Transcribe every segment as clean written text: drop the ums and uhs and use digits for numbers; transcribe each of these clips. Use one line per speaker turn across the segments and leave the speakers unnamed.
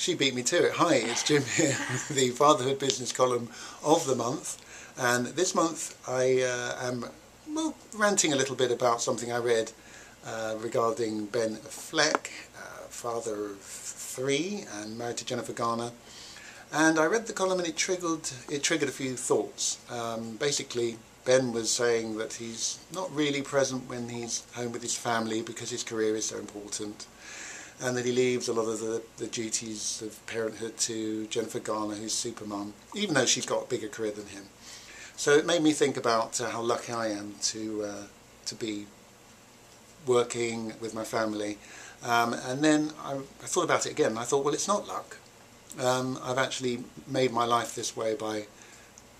She beat me to it. Hi, it's Jim here, the Fatherhood Business column of the month. And this month I am ranting a little bit about something I read regarding Ben Affleck, father of 3 and married to Jennifer Garner. And I read the column and it triggered a few thoughts. Basically, Ben was saying that he's not really present when he's home with his family because his career is so important, and that he leaves a lot of the duties of parenthood to Jennifer Garner, who's super mum, even though she's got a bigger career than him. So it made me think about how lucky I am to be working with my family. And then I thought about it again, and I thought, well, it's not luck. I've actually made my life this way by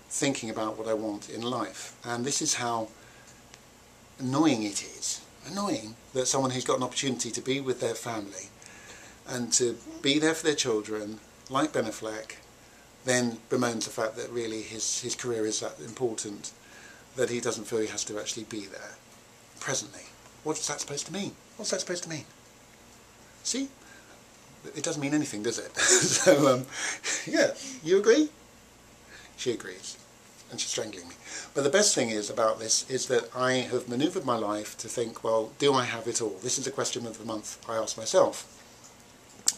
thinking about what I want in life. And this is how annoying it is. Annoying that someone who's got an opportunity to be with their family and to be there for their children, like Ben Affleck, then bemoans the fact that really his career is that important that he doesn't feel he has to actually be there presently. What's that supposed to mean? What's that supposed to mean? See? It doesn't mean anything, does it? So, yeah, you agree? She agrees, and she's strangling me. But the best thing is about this is that I have manoeuvred my life to think, well, do I have it all? This is a question of the month I ask myself.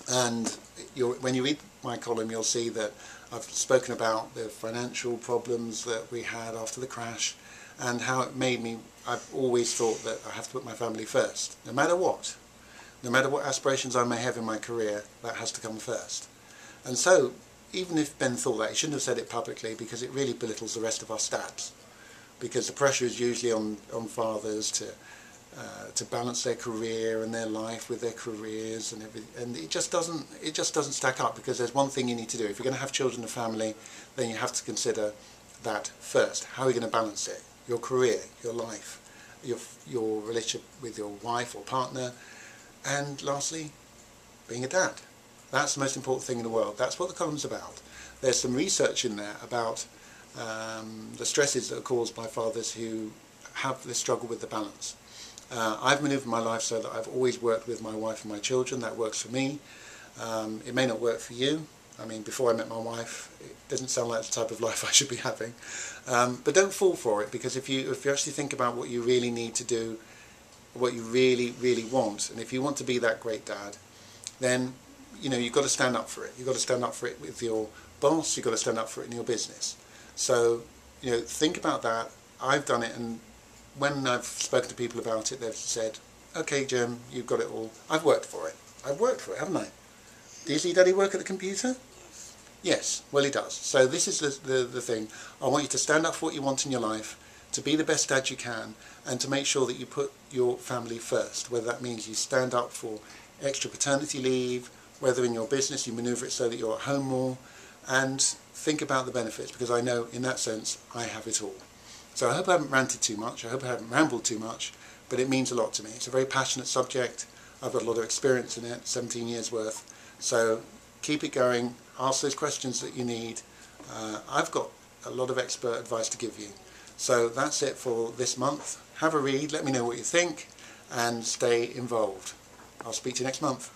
And when you read my column, you'll see that I've spoken about the financial problems that we had after the crash and how it made me, I've always thought that I have to put my family first, no matter what. No matter what aspirations I may have in my career, that has to come first. And so, even if Ben thought that, he shouldn't have said it publicly because it really belittles the rest of our stats. Because the pressure is usually on fathers to balance their career and their life with their careers and everything, and it just doesn't stack up. Because there's one thing you need to do. If you're going to have children and family, then you have to consider that first. How are you going to balance it? Your career, your life, your relationship with your wife or partner, and lastly, being a dad. That's the most important thing in the world. That's what the column's about. There's some research in there about the stresses that are caused by fathers who have this struggle with the balance. I've manoeuvred my life so that I've always worked with my wife and my children. That works for me. It may not work for you. I mean, before I met my wife, it doesn't sound like the type of life I should be having. But don't fall for it, because if you actually think about what you really need to do, what you really, really want, and if you want to be that great dad, then you've got to stand up for it. You've got to stand up for it with your boss. You've got to stand up for it in your business. So think about that. I've done it, and when I've spoken to people about it, they've said, "Okay, Jim, you've got it all." I've worked for it. I've worked for it, haven't I? Do you see Daddy work at the computer? Yes. Well, he does. So this is the thing. I want you to stand up for what you want in your life, to be the best dad you can, and to make sure that you put your family first, whether that means you stand up for extra paternity leave, whether in your business you manoeuvre it so that you're at home more, and think about the benefits, because I know in that sense I have it all. So I hope I haven't ranted too much, I hope I haven't rambled too much, but it means a lot to me. It's a very passionate subject. I've got a lot of experience in it, 17 years worth, so keep it going, ask those questions that you need. I've got a lot of expert advice to give you. So that's it for this month. Have a read, let me know what you think, and stay involved. I'll speak to you next month.